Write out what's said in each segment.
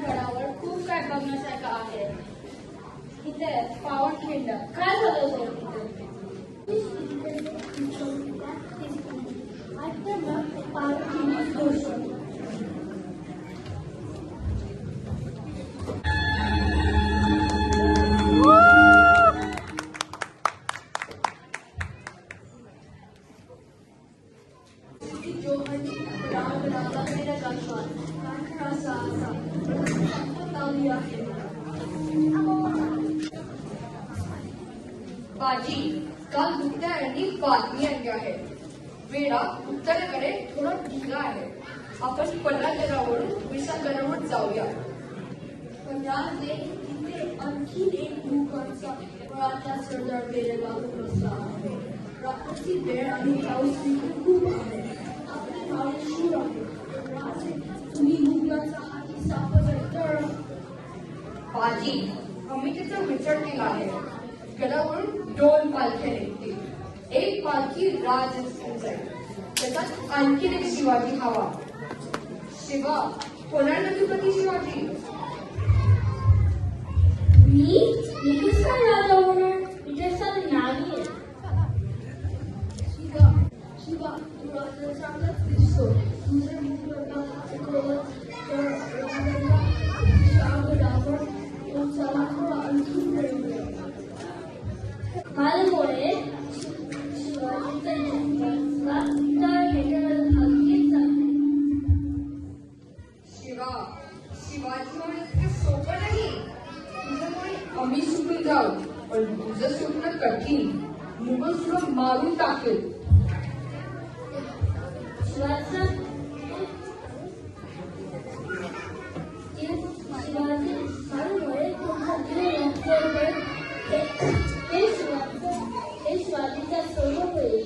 गडावर खूप काय बघण्यासारखं आहे. इथे पावनखिंड काय झालं सर बाजी काल दुसऱ्या यांनी बातमी आणली आहे. वेळा उत्तरेकडे थोडा ढिला आहे. आपण पन्हाळगडावरून विसंगरावर जाऊया. पन्हाळगे तिथे आणखी एक भूकंपाचा बळाचा सरदार गेलेला रस्ता आहे. रात्रीची वेळ आणि पाऊस खूप आहे. आपले मावळे शूर आहे. राजे तुम्ही भूकंपाचा हाती सापडला तर बाजी आम्ही तिचा विचार केला आहे. गडावरून 2 पालख्या निघतील. एक पालखी राज जाईल, त्याच्यात आणखी एक शिवाजी हवा. शिवा होणार नदी शिवाजी. मी कसा राजा होणार? विजयस्थान नाही. शिवा तुला चांगलाच दिसतो. तुझे मुलं शिकवलं तर राजाला गडावर पोचायला थोडा आणखी वेळ मिळेल. कालमुळे शिवाजीचा इतिहासला तर भेटायला भाग्यच आहे. शिवाजी होणे इतकं सोपं नाही. तुझ्यामुळे आम्ही सुटून जाऊ, पण तुझं सुटणं कठीण. मुघल तुला मारून टाकेल. शिवाजी कालमुळे हे शिवाजीचा सोनं होईल.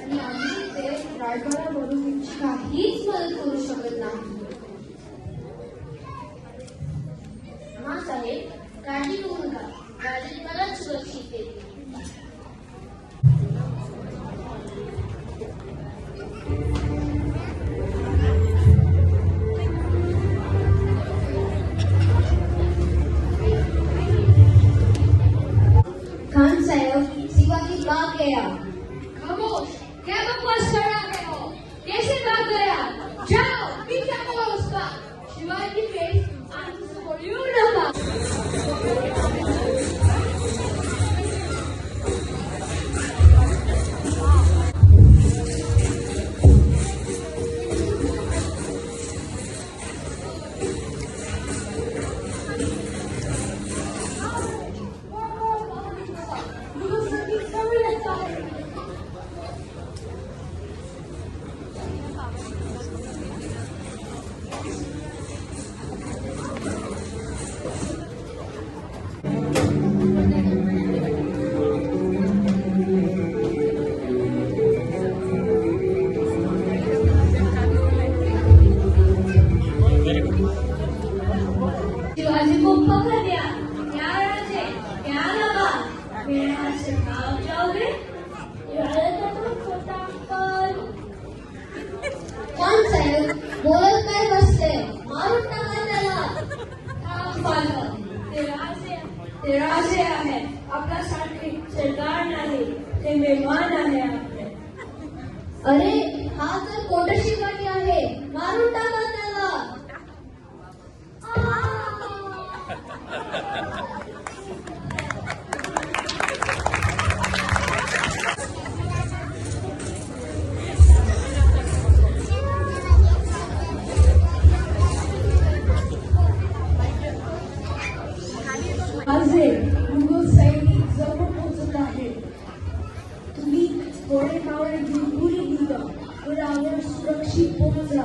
आणि आम्ही ते राजवाड्यावरून काहीच मदत करू शकत नाही. साहेब काळजी करू नका. राजे तुम्हाला सुरक्षित देईल. खान साहब शिवाजी भाग गया. खामोश, क्या बकवास कर रहे हो? कैसे भाग गया? जाओ पीछा करो उसका. शिवाजी पे आंसू बोलियो नका. शिवाजी को पकड़ लिया. क्या राजे, क्या लगा? मेरे हाथ से भाग जाओगे? राजा तो छोटा पर खान साहेब बोलत काय बसते? मारून टाका त्याला. थांब पालक. ते राजे आहे. आपल्यासाठी सरदार नाही. ते मेहमान आहे आपले. अरे हा तर कोट शिवाजी आहे. मारून टाका त्याला. मुघल सैनिक जवळ पोहोचत आहे. तुम्ही घोडे मावळे घेऊन पुढे निघा. गडावर सुरक्षित पोहोचा.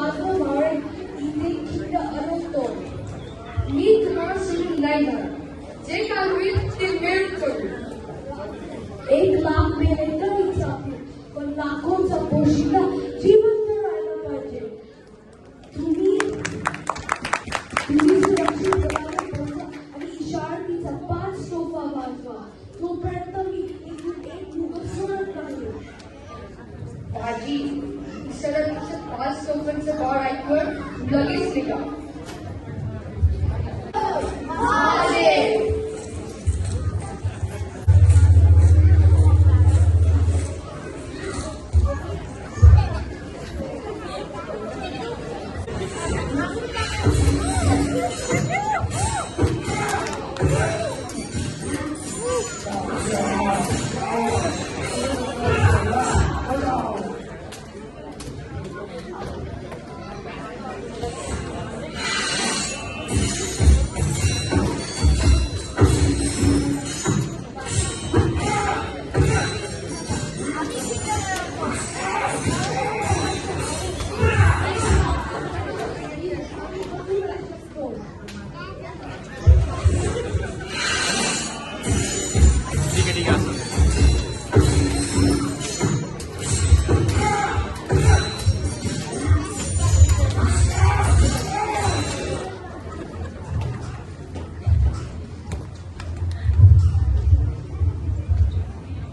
माझं मावळे इथे खिंड अडकतो. मी तुम्हाला सोडून नाही जाणार. जे काय होईल ते मिळून करू. 1,00,000 मेले तरी चालेल, पण लाखोंचा पोशिंदा जिवंत राहायला पाहिजे. तुम्ही सुरक्षित दराने पोहोचा आणि इशारतीचा 5 तोफा वाजवा. तोपर्यंत मी इथून एक मुलं सोडत नाही. बाजी सरळचे 5 चौकांचं बाळ ऐकून लगेच निघा.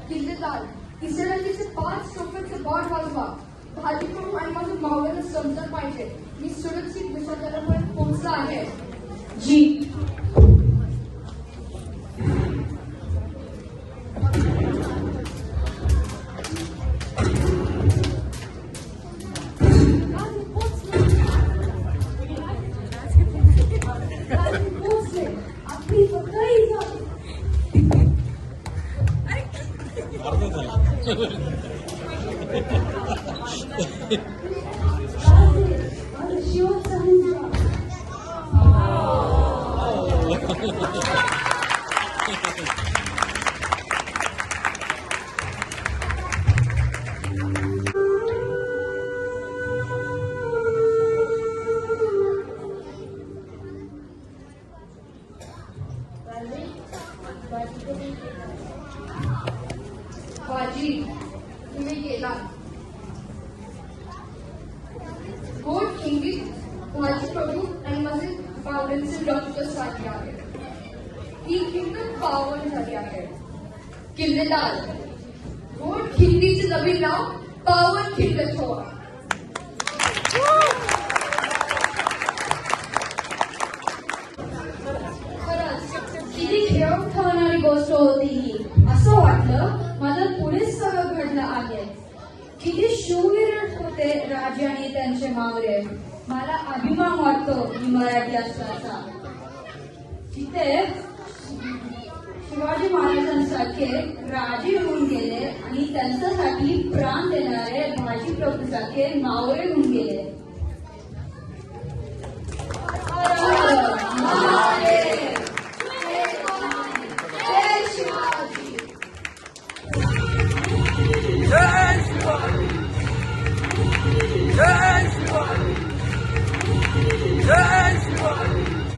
किल्लेदार इसरायलीचे 5 चौकांचं बाळ वाजवा. भाजी करू आणि माझं मावळ्याला समजलं पाहिजे मी सुरक्षित विसर्जनापर्यंत पोहोचला आहे. जी. आपली सकाळी झाली. शेवटचा हिंसा. बाजी तुम्ही गेला. गोड खिंडीत भाजी करू आणि माझे मावळ्यांचे रक्त साठले आहे. ही खिंड पावन झाली आहे. किल्लेदार गोड खिंडीचे नवीन नाव पावन खिंड ठेवा. किती खेळून ठेवणारी गोष्ट होती ही. असं वाटलं माझं पुढेच सगळं घडलं आहे. किती शूरवीर होते राजे आणि त्यांचे मावळे. मला अभिमान वाटतो मी मराठी असल्याचा. तिथे शिवाजी महाराजांसारखे राजे होऊन गेले आणि त्यांच्यासाठी प्राण देणारे भाजी प्रभूसारखे मावळे होऊन गेले.